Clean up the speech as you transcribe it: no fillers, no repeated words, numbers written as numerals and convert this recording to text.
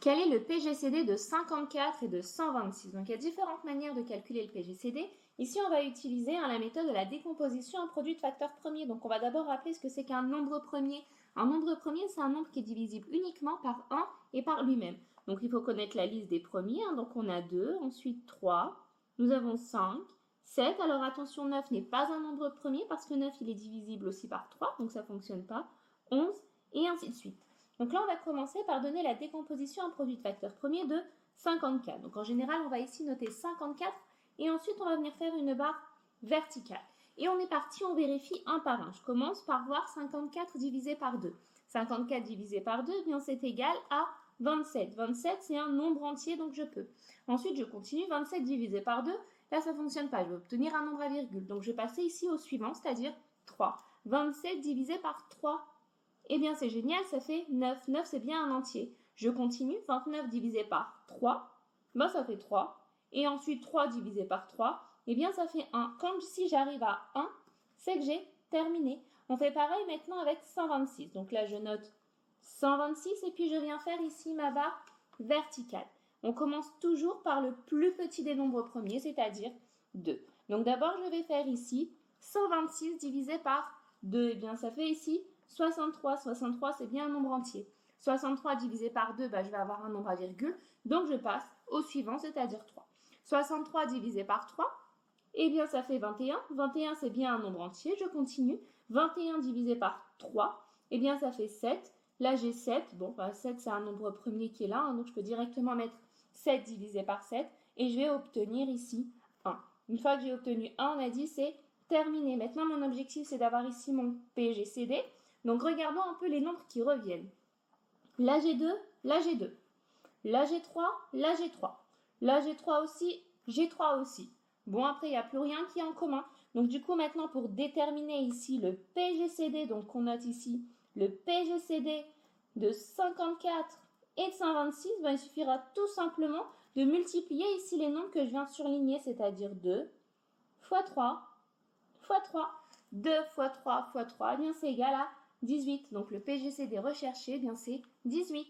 Quel est le PGCD de 54 et de 126? Donc, il y a différentes manières de calculer le PGCD. Ici, on va utiliser la méthode de la décomposition en produit de facteurs premiers. Donc, on va d'abord rappeler ce que c'est qu'un nombre premier. Un nombre premier, c'est un nombre qui est divisible uniquement par 1 et par lui-même. Donc, il faut connaître la liste des premiers. Donc, on a 2, ensuite 3, nous avons 5, 7. Alors, attention, 9 n'est pas un nombre premier parce que 9, il est divisible aussi par 3, donc ça ne fonctionne pas. 11, et ainsi de suite. Donc là, on va commencer par donner la décomposition en produit de facteurs premiers de 54. Donc en général, on va ici noter 54 et ensuite, on va venir faire une barre verticale. Et on est parti, on vérifie un par un. Je commence par voir 54 divisé par 2. 54 divisé par 2, eh bien c'est égal à 27. 27, c'est un nombre entier, donc je peux. Ensuite, je continue. 27 divisé par 2, là, ça ne fonctionne pas. Je vais obtenir un nombre à virgule. Donc, je vais passer ici au suivant, c'est-à-dire 3. 27 divisé par 3. Eh bien, c'est génial, ça fait 9. 9, c'est bien un entier. Je continue, 29 divisé par 3, ben ça fait 3. Et ensuite, 3 divisé par 3, eh bien, ça fait 1. Quand si j'arrive à 1, c'est que j'ai terminé. On fait pareil maintenant avec 126. Donc là, je note 126 et puis je viens faire ici ma barre verticale. On commence toujours par le plus petit des nombres premiers, c'est-à-dire 2. Donc d'abord, je vais faire ici 126 divisé par 2. Eh bien, ça fait ici 63. 63, c'est bien un nombre entier. 63 divisé par 2, je vais avoir un nombre à virgule. Donc, je passe au suivant, c'est-à-dire 3. 63 divisé par 3, eh bien, ça fait 21. 21, c'est bien un nombre entier. Je continue. 21 divisé par 3, eh bien, ça fait 7. Là, j'ai 7. Bon, 7, c'est un nombre premier qui est là. Donc, je peux directement mettre 7 divisé par 7. Et je vais obtenir ici 1. Une fois que j'ai obtenu 1, on a dit c'est terminé. Maintenant, mon objectif, c'est d'avoir ici mon PGCD. Donc, regardons un peu les nombres qui reviennent. Là, j'ai 2, là, j'ai 2. Là, j'ai 3, là, j'ai 3. Là, j'ai 3 aussi, j'ai 3 aussi. Bon, après, il n'y a plus rien qui est en commun. Donc, du coup, maintenant, pour déterminer ici le PGCD, donc on note ici le PGCD de 54 et de 126, il suffira tout simplement de multiplier ici les nombres que je viens de surligner, c'est-à-dire 2 fois 3 fois 3. 2 fois 3 fois 3, eh bien c'est égal à 18. Donc le PGCD recherché, eh bien c'est 18.